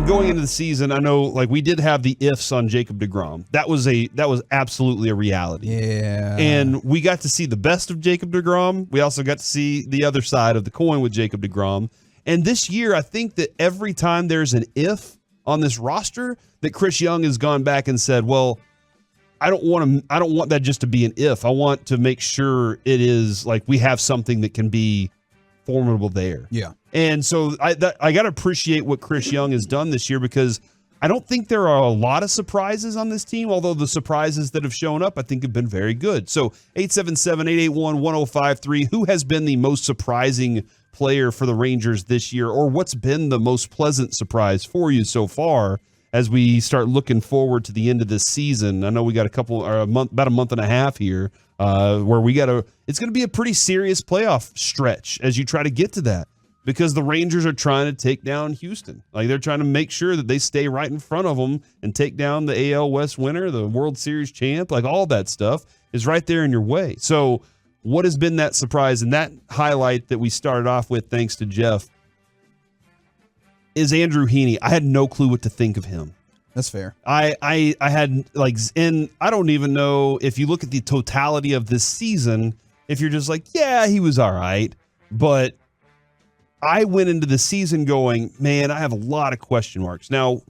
and going into the season, I know like we did have the ifs on Jacob deGrom. That was absolutely a reality. Yeah. And we got to see the best of Jacob deGrom. We also got to see the other side of the coin with Jacob deGrom. And this year, I think that every time there's an if on this roster, that Chris Young has gone back and said, well, I don't want that just to be an if. I want to make sure it is like we have something that can be formidable there. Yeah. And so I got to appreciate what Chris Young has done this year, because I don't think there are a lot of surprises on this team, although the surprises that have shown up I think have been very good. So 877-881-1053, who has been the most surprising player for the Rangers this year, or what's been the most pleasant surprise for you so far as we start looking forward to the end of this season? I know we got about a month and a half here where it's going to be a pretty serious playoff stretch as you try to get to that, because the Rangers are trying to take down Houston. Like, they're trying to make sure that they stay right in front of them and take down the AL West winner, the World Series champ. Like, all that stuff is right there in your way. So what has been that surprise? And that highlight that we started off with, thanks to Jeff, is Andrew Heaney. I had no clue what to think of him. That's fair. I had and I don't even know if you look at the totality of this season, if you're just like, yeah, he was all right. But I went into the season going, man, I have a lot of question marks. Now,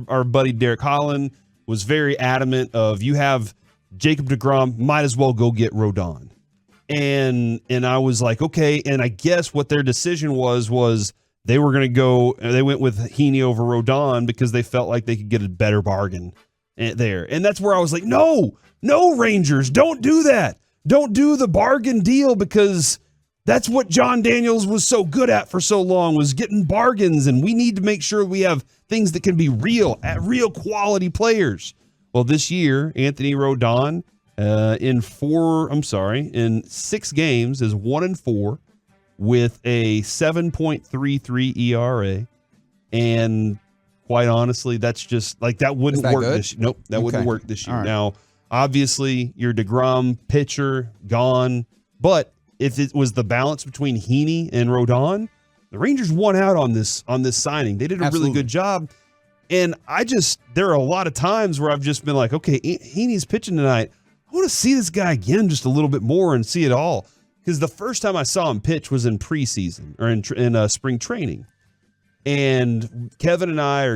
our buddy Derek Holland was very adamant of, you have Jacob deGrom, might as well go get Rodon. And I was like, okay. And I guess what their decision was they were going to go, they went with Heaney over Rodon because they felt like they could get a better bargain there. And that's where I was like, no, Rangers, don't do that. Don't do the bargain deal, because that's what John Daniels was so good at for so long, was getting bargains. And we need to make sure we have things that can be real quality players. Well, this year, Anthony Rodon, in 6 games is 1-4 with a 7.33 ERA. And quite honestly, that's just like, that wouldn't work this year. Nope, that wouldn't work this year. Right. Now, obviously, your deGrom pitcher gone, but if it was the balance between Heaney and Rodon, the Rangers won out on this signing. They did a really good job. And there are a lot of times where I've just been like, okay, Heaney's pitching tonight. I want to see this guy again just a little bit more and see it all. Because the first time I saw him pitch was in preseason or in spring training. And Kevin and I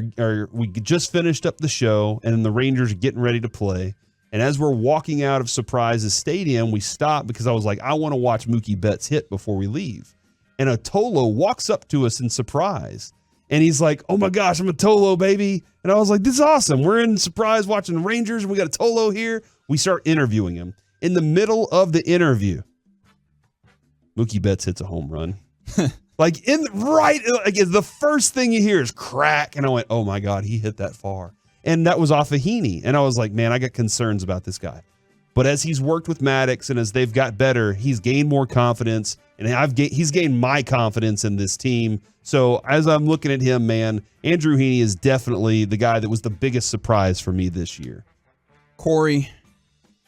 we just finished up the show, and the Rangers are getting ready to play. And as we're walking out of Surprises Stadium, we stopped because I was like, I want to watch Mookie Betts hit before we leave. And Atolo walks up to us in surprise. And he's like, oh my gosh, I'm Atolo, baby. And I was like, this is awesome. We're in Surprise watching the Rangers, and we got Atolo here. We start interviewing him. In the middle of the interview, Mookie Betts hits a home run. The first thing you hear is crack. And I went, oh my God, he hit that far. And that was off of Heaney. And I was like, man, I got concerns about this guy. But as he's worked with Maddox and as they've got better, he's gained more confidence. And he's gained my confidence in this team. So as I'm looking at him, man, Andrew Heaney is definitely the guy that was the biggest surprise for me this year. Corey,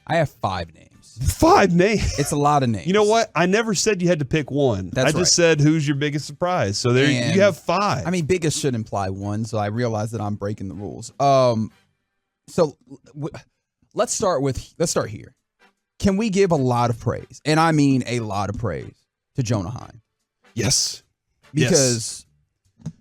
I have 5 names. 5 names? It's a lot of names. You know what? I never said you had to pick one. I just said, who's your biggest surprise? So there you have 5. I mean, biggest should imply 1, so I realize that I'm breaking the rules. Let's start here. Can we give a lot of praise, and I mean a lot of praise, to Jonah Heim? Yes. Because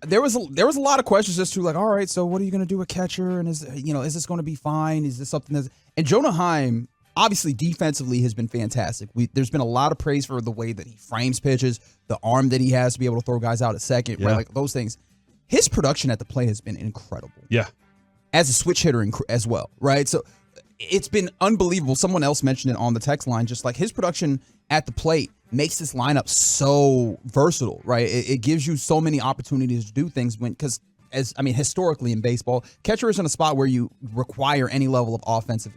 there was a lot of questions as to, like, all right, so what are you going to do with catcher? And is this going to be fine? Is this something and Jonah Heim, obviously, defensively has been fantastic. There's been a lot of praise for the way that he frames pitches, the arm that he has to be able to throw guys out at second, right? Like those things. His production at the plate has been incredible. Yeah. As a switch hitter as well, right? So it's been unbelievable. Someone else mentioned it on the text line, just like his production at the plate makes this lineup so versatile, right? It gives you so many opportunities to do things historically in baseball, catcher is in a spot where you require any level of offensive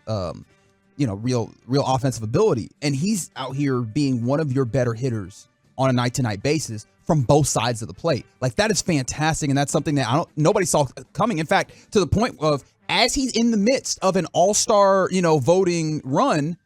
real offensive ability. And he's out here being one of your better hitters on a night-to-night basis from both sides of the plate. Like, that is fantastic, and that's something that nobody saw coming. In fact, to the point of, as he's in the midst of an all-star, voting run,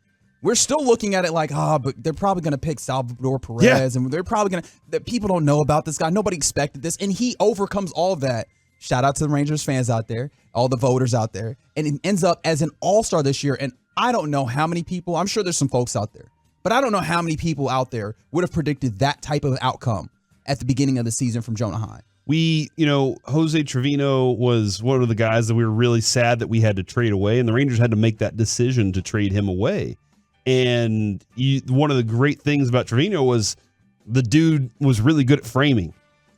we're still looking at it like, but they're probably going to pick Salvador Perez, and they're probably going to, that people don't know about this guy. Nobody expected this, and he overcomes all of that. Shout out to the Rangers fans out there, all the voters out there. And he ends up as an all-star this year. And I don't know how many people, I'm sure there's some folks out there, but I don't know how many people out there would have predicted that type of outcome at the beginning of the season from Jonah Heim. Jose Trevino was one of the guys that we were really sad that we had to trade away, and the Rangers had to make that decision to trade him away. And one of the great things about Trevino was the dude was really good at framing.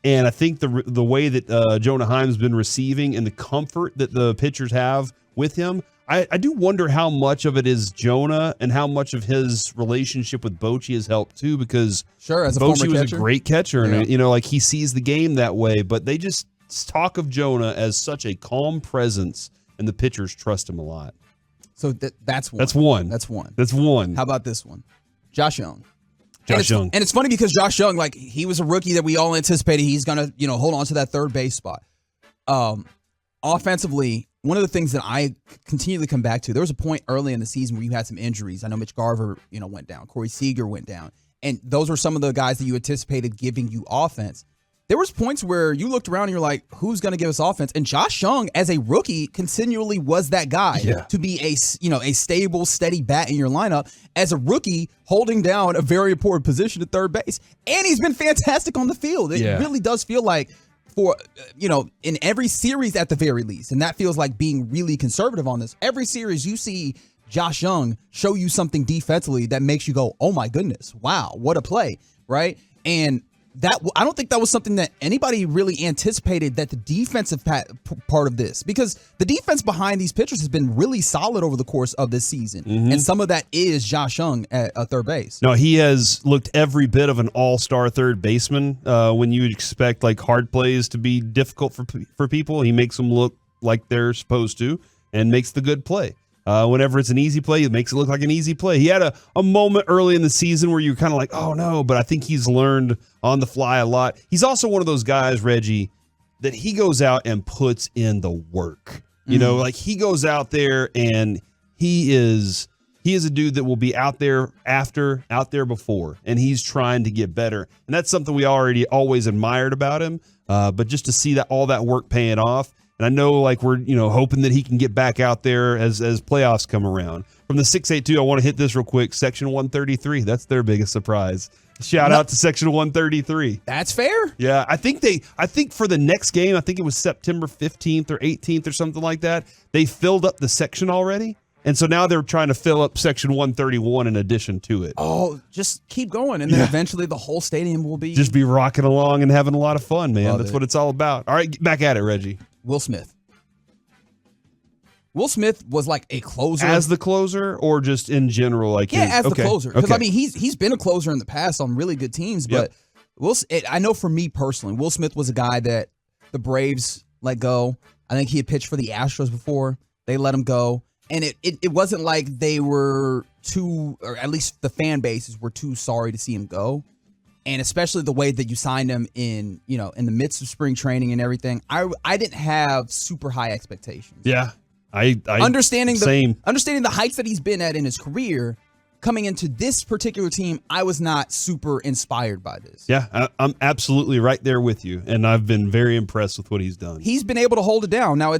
And I think the way that Jonah Heim's been receiving and the comfort that the pitchers have with him, I do wonder how much of it is Jonah and how much of his relationship with Bochy has helped too, because as a Bochy was a great catcher, and he sees the game that way. But they just talk of Jonah as such a calm presence, and the pitchers trust him a lot. So that's one. That's one. How about this one? Josh Young. Young. And it's funny because Josh Young, he was a rookie that we all anticipated he's going to, hold on to that third base spot. Offensively, one of the things that I continually come back to, there was a point early in the season where you had some injuries. I know Mitch Garver, went down. Corey Seager went down. And those were some of the guys that you anticipated giving you offense. There was points where you looked around and you're like, who's going to give us offense? And Josh Young, as a rookie, continually was that guy to be a stable, steady bat in your lineup. As a rookie, holding down a very important position at third base. And he's been fantastic on the field. It really does feel like for, in every series at the very least, and that feels like being really conservative on this, every series you see Josh Young show you something defensively that makes you go, oh my goodness, wow, what a play, right? And that I don't think that was something that anybody really anticipated, that the defensive part of this, because the defense behind these pitchers has been really solid over the course of this season. And some of that is Josh Young at third base. No, he has looked every bit of an all-star third baseman. When you would expect hard plays to be difficult for people, he makes them look like they're supposed to and makes the good play. Whenever it's an easy play, it makes it look like an easy play. He had a moment early in the season where you're kind of like, oh no, but I think he's learned on the fly a lot. He's also one of those guys, Reggie, that he goes out and puts in the work. He goes out there and he is a dude that will be out there after, out there before, and he's trying to get better. And that's something we always admired about him. But just to see that all that work paying off. And I know we're, hoping that he can get back out there as playoffs come around. From the 682, I want to hit this real quick. Section 133. That's their biggest surprise. Shout out to Section 133. That's fair. Yeah, I think for the next game, I think it was September 15th or 18th or something like that, they filled up the section already. And so now they're trying to fill up Section 131 in addition to it. Oh, just keep going. And then eventually the whole stadium will be... Just be rocking along and having a lot of fun, man. That's what it's all about. All right, get back at it, Reggie. Will Smith. Will Smith was like a closer. As the closer or just in general? As the closer. Because, he's been a closer in the past on really good teams. But I know for me personally, Will Smith was a guy that the Braves let go. I think he had pitched for the Astros before. They let him go. And it wasn't like they were too, or at least the fan bases were too sorry to see him go. And especially the way that you signed him in the midst of spring training and everything, I didn't have super high expectations. Yeah, I understanding the heights that he's been at in his career, coming into this particular team, I was not super inspired by this. Yeah, I'm absolutely right there with you, and I've been very impressed with what he's done. He's been able to hold it down. Now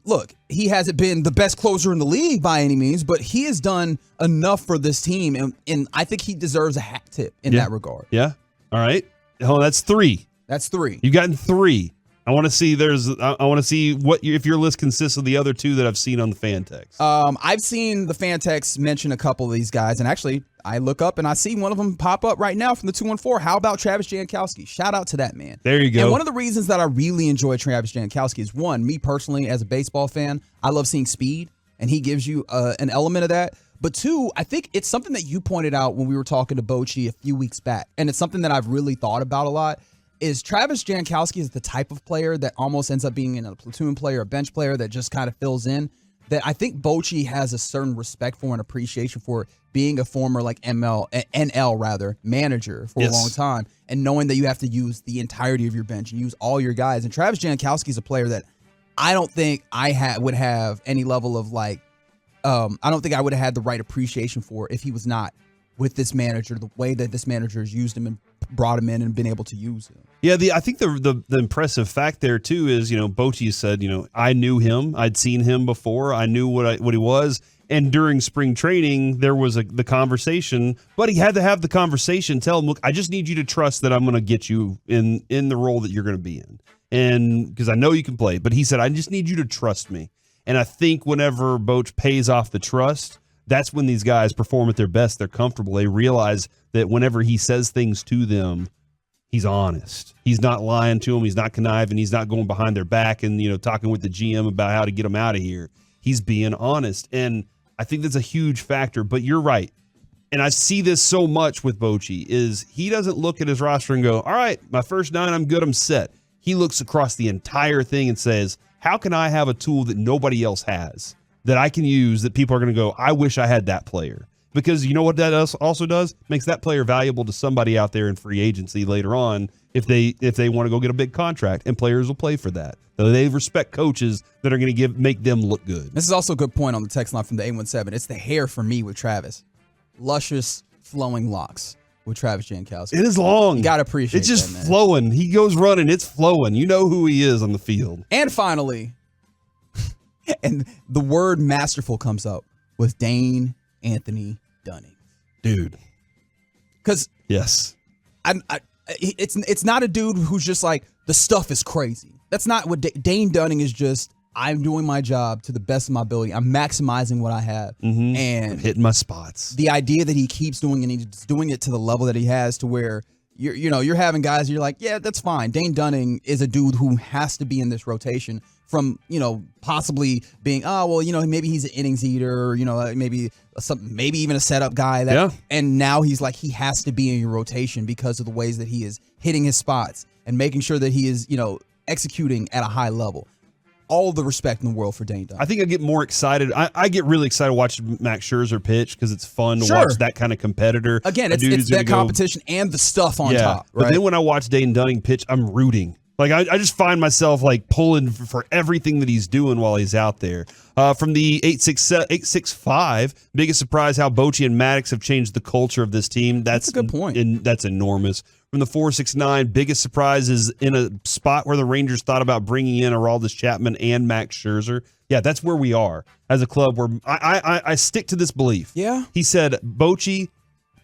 look, he hasn't been the best closer in the league by any means, but he has done enough for this team, and I think he deserves a hat tip in that regard. Yeah. All right. Oh, that's three. You've gotten three. I want to see. I want to see if your list consists of the other two that I've seen on the fan text. I've seen the fan text mention a couple of these guys, and actually, I look up and I see one of them pop up right now from the 214. How about Travis Jankowski? Shout out to that man. There you go. And one of the reasons that I really enjoy Travis Jankowski is, one, me personally as a baseball fan, I love seeing speed, and he gives you an element of that. But two, I think it's something that you pointed out when we were talking to Bochy a few weeks back, and it's something that I've really thought about a lot. Is Travis Jankowski is the type of player that almost ends up being a platoon player, a bench player that just kind of fills in, that I think Bochy has a certain respect for and appreciation for, being a former NL manager for a long time, and knowing that you have to use the entirety of your bench and use all your guys. And Travis Jankowski is a player that I don't think I would have any level of I don't think I would have had the right appreciation for if he was not with this manager, the way that this manager has used him and brought him in and been able to use him. Yeah, I think the impressive fact there too is, Bochy said, I knew him, I'd seen him before, I knew what he was, and during spring training there was the conversation, but he had to have the conversation, tell him, look, I just need you to trust that I'm going to get you in the role that you're going to be in, and because I know you can play, but he said, I just need you to trust me, and I think whenever Boch pays off the trust, that's when these guys perform at their best. They're comfortable. They realize that whenever he says things to them, he's honest. He's not lying to them. He's not conniving. He's not going behind their back and, talking with the GM about how to get them out of here. He's being honest. And I think that's a huge factor. But you're right. And I see this so much with Bochy is he doesn't look at his roster and go, all right, my first 9, I'm good, I'm set. He looks across the entire thing and says, how can I have a tool that nobody else has that I can use that people are going to go, I wish I had that player? Because you know what that also does? Makes that player valuable to somebody out there in free agency later on if they want to go get a big contract, and players will play for that. So they respect coaches that are going to make them look good. This is also a good point on the text line from the 817. It's the hair for me with Travis. Luscious, flowing locks with Travis Jankowski. It is long. You got to appreciate it. It's just flowing. He goes running. It's flowing. You know who he is on the field. And finally, and the word masterful comes up with Dane Anthony Dunning. Dude. Because yes, it's not a dude who's just like, the stuff is crazy. That's not what Dane Dunning is. Just, I'm doing my job to the best of my ability. I'm maximizing what I have. Mm-hmm. And I'm hitting my spots. The idea that he keeps doing and he's doing it to the level that he has to where you're having guys, you're like, yeah, that's fine. Dane Dunning is a dude who has to be in this rotation from, possibly being, maybe he's an innings eater, maybe even a setup guy. And now he's like, he has to be in your rotation because of the ways that he is hitting his spots and making sure that he is, executing at a high level. All the respect in the world for Dane Dunning. I think I get more excited. I get really excited watching Max Scherzer pitch because it's fun to watch that kind of competitor. Again, it's that competition and the stuff on top. Right? But then when I watch Dane Dunning pitch, I'm rooting. Like, I just find myself, like, pulling for everything that he's doing while he's out there. From the 865, biggest surprise how Bochy and Maddox have changed the culture of this team. That's a good point. And that's enormous. From the 469, biggest surprise is in a spot where the Rangers thought about bringing in Aroldis Chapman and Max Scherzer. Yeah, that's where we are as a club. Where I stick to this belief. Yeah. He said, Bochy,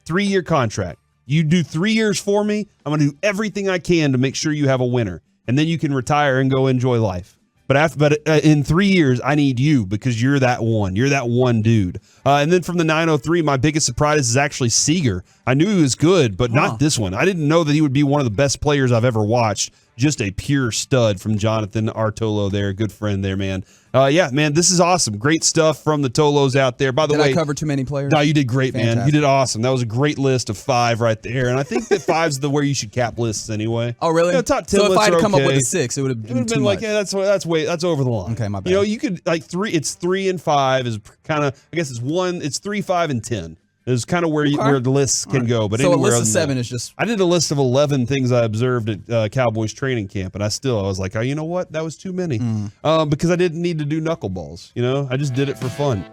3-year contract. You do 3 years for me, I'm going to do everything I can to make sure you have a winner. And then you can retire and go enjoy life. But in 3 years, I need you because you're that one. You're that one dude. And then from the 903, my biggest surprise is actually Seager. I knew he was good, but not this one. I didn't know that he would be one of the best players I've ever watched. Just a pure stud from Jonathan Artolo there. Good friend there, man. Man, this is awesome. Great stuff from the Tolos out there. By the way, did I cover too many players? No, you did great, Fantastic. man. You did awesome. That was a great list of 5 right there. And I think that 5's where you should cap lists anyway. Oh, really? Top 10 so if I had come up with okay. a 6, it would have been too like, much. yeah, that's over the line. Okay, my bad. You could like 3. It's 3 and 5 is kind of. I guess it's 3, 5, and 10. Is kind of where the lists can go. But so a anywhere list of 7 is just. I did a list of 11 things I observed at Cowboys training camp, and I was like, oh, you know what? That was too many because I didn't need to do knuckleballs. I just did it for fun.